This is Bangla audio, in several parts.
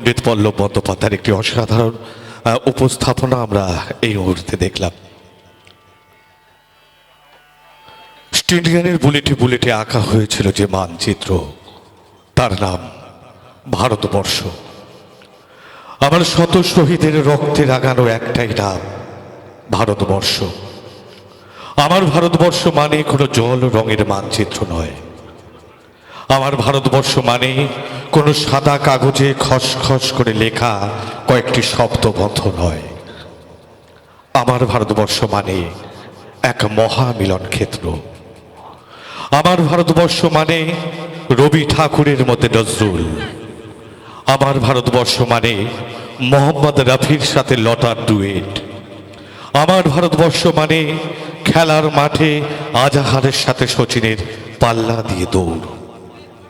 পণ্ডিত পল্লব বন্দ্যোপাধ্যায়ের একটি অসাধারণ উপস্থাপনা আমরা এই মুহূর্তে দেখলাম। স্টেডিয়ামের বুলেটে বুলেটে আঁকা হয়েছিল যে মানচিত্র, তার নাম ভারতবর্ষ। আমার শত শহীদের রক্তে রাঙানো একটাই নাম, ভারতবর্ষ। আমার ভারতবর্ষ মানে কোনো জল রঙের মানচিত্র নয়। আমার ভারতবর্ষ মানে কোনো সাদা কাগজে খসখস করে লেখা কয়েকটি শব্দবন্ধ নয়। আমার ভারতবর্ষ মানে এক মহামিলন ক্ষেত্র। আমার ভারতবর্ষ মানে রবি ঠাকুরের মধ্যে নজরুল। আমার ভারতবর্ষ মানে মোহাম্মদ রফির সাথে লতার ডুয়েট। আমার ভারতবর্ষ মানে খেলার মাঠে আজাহারের সাথে সচিনের পাল্লা দিয়ে দৌড়।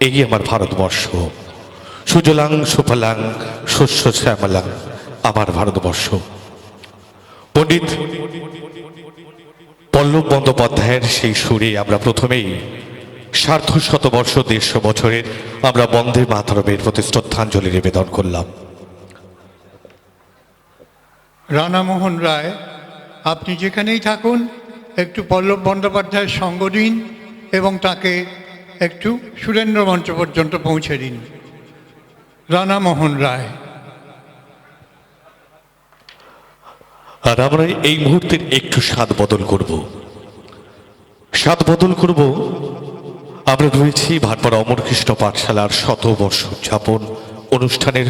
এই আমার ভারতবর্ষ, সুজলাং সুফলাং শস্য শ্যামলাং আমার ভারতবর্ষ। পণ্ডিত পল্লব বন্দ্যোপাধ্যায়ের সেই সুরে আমরা প্রথমেই সার্ধ শতবর্ষ ১৫০ বছরের আমরা বন্দে মাতরমের প্রতি শ্রদ্ধাঞ্জলি নিবেদন করলাম। রানামোহন রায়, আপনি যেখানেই থাকুন একটু পল্লব বন্দ্যোপাধ্যায়ের সঙ্গ দিন এবং তাকে একটু সুরেন্দ্র মঞ্চ পর্যন্ত পৌঁছে দিন। রানামোহন রায়। আর আমরা এই মুহূর্তের একটু স্বাদ বদল করব। আমরা রয়েছি ভাটপাড়া অমরকৃষ্ণ পাঠশালার শতবর্ষ উদযাপন অনুষ্ঠানের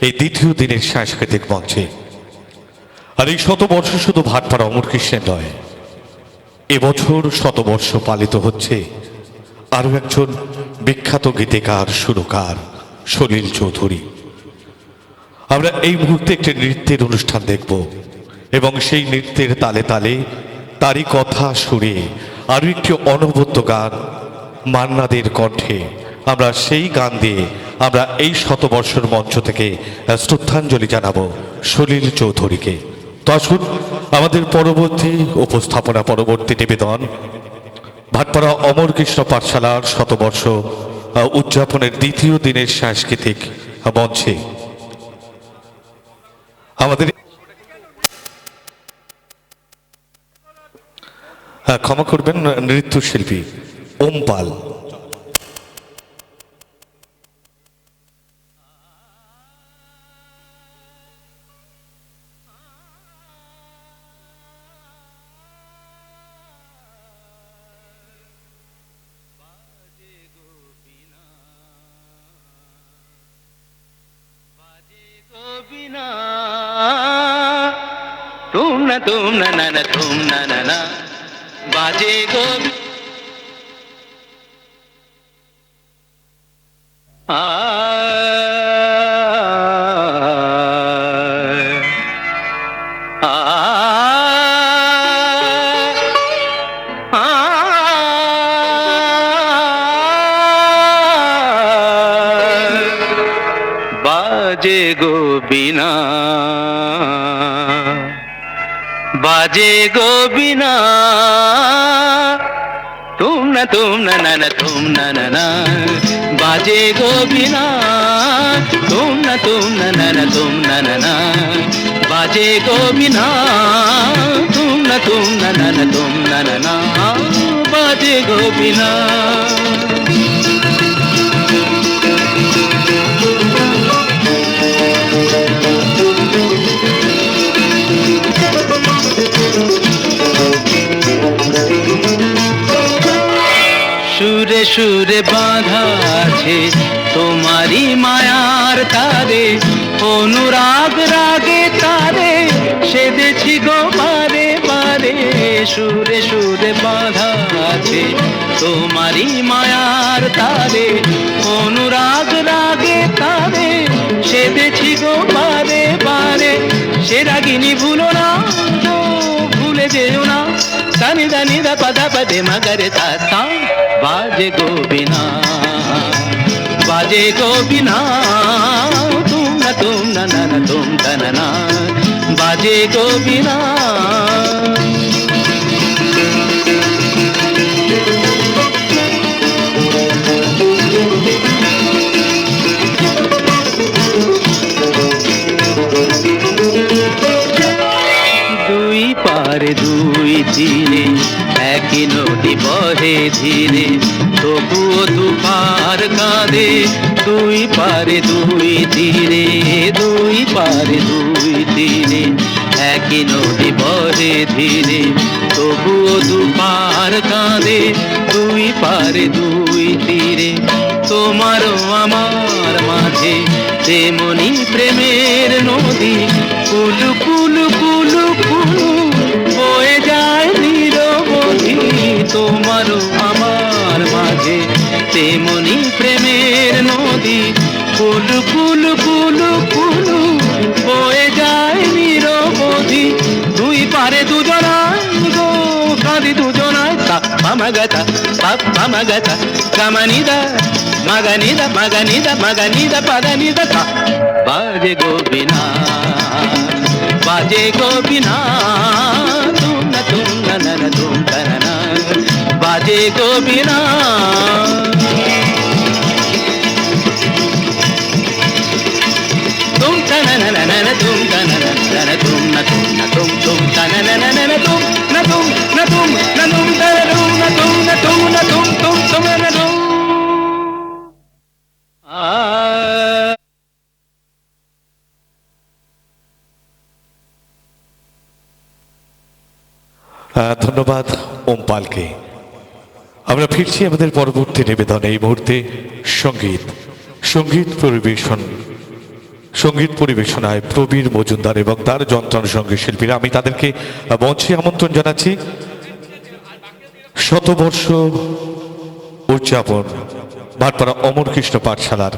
এই দ্বিতীয় দিনের সাংস্কৃতিক মঞ্চে। আর এই শতবর্ষ শুধু ভাটপাড়া অমরকৃষ্ণের নয়, এবছর শতবর্ষ পালিত হচ্ছে আরও একজন বিখ্যাত গীতিকার সুরকার সলিল চৌধুরী। আমরা এই মুহূর্তে একটি নৃত্যের অনুষ্ঠান দেখব এবং সেই নৃত্যের তালে তালে তারই কথা সুরে আরও একটি অনবদ্য গান মান্নাদের কণ্ঠে আমরা সেই গান দিয়ে আমরা এই শতবর্ষের মঞ্চ থেকে শ্রদ্ধাঞ্জলি জানাবো সলিল চৌধুরীকে। তো আসুন আমাদের পরবর্তী উপস্থাপনা, পরবর্তী নিবেদন ভাটপাড়া অমরকৃষ্ণ পাঠশালার শতবর্ষ উদযাপনের দ্বিতীয় দিনের সাংস্কৃতিক মঞ্চে আমাদের ক্ষমা করবেন নৃত্যশিল্পী ওম পাল। तुम न न तुम न न बाजे गो आ बाजे गो बिना बाजे गो बिना तुम न तुम न बाजे गो बिना तुम न तुम न बाजे गो बिना तुम न तुम न बाजे गो बिना। সুরে সুরে বাঁধা আছে তোমারি মায়ার তারে, অনুরাগ রাগে তারে সেদেছি গো বারে বারে। সুরে সুরে বাঁধা আছে তোমারি মায়ার তারে, অনুরাগ রাগে তারে সেদেছি গো বারে বারে। সে রাগিনী ভুলো না, ভুলে যেও না, সানি দানি দা পদা পদে মগরে তা बाजे गो बिना तुम न तुम न बाजे गो बिना। তীরে, একই নদী বহে ধীরে, তবুও দুপার কাঁদে, দুই পারে দুই তীরে, দুই পারে দুই তীরে, একই নদী বহে ধীরে, তবুও দুপার কাঁদে, দুই পারে দুই তীরে। তোমারও আমার মাঝে তেমনি প্রেমের নদী, কুলু কুলু কুলু কুলু বয়ে যায় নিরবধি। তোমারও আমার মাঝে তেমনি প্রেমের নদী, কুলু কুলু কুলু কুলু বয়ে যায় নিরবধি। দুই পারে দুজনায় গো কাঁদি দুজনায়, মাগাতা মাগাতা কামানিদা মাগানিদা মাগানিদা মাগানিদা পাদানিদা তা। বাজে গোবিনা বাজে গোবিনা, তুম না তুম না না না তুম না না, বাজে গোবিনা। তুম না না না না না তুম না না না না তুম না তুম না তুম তুম না না না না না তুম না তুম না তুম না তুম না তুম না তুম না তুম তুম তুম না তুম। ধন্যবাদ ওম পালকে। আমরা ফিরছি আমাদের পরবর্তী নিবেদন। এই মুহূর্তে সঙ্গীত পরিবেশনায় প্রবীর মজুমদার এবং তার যন্ত্রাংশ সঙ্গীত শিল্পীরা। আমি তাদেরকে মঞ্চে আমন্ত্রণ জানাচ্ছি। শতবর্ষ উদযাপন ভাটপাড়া অমর কৃষ্ণ পাঠশালার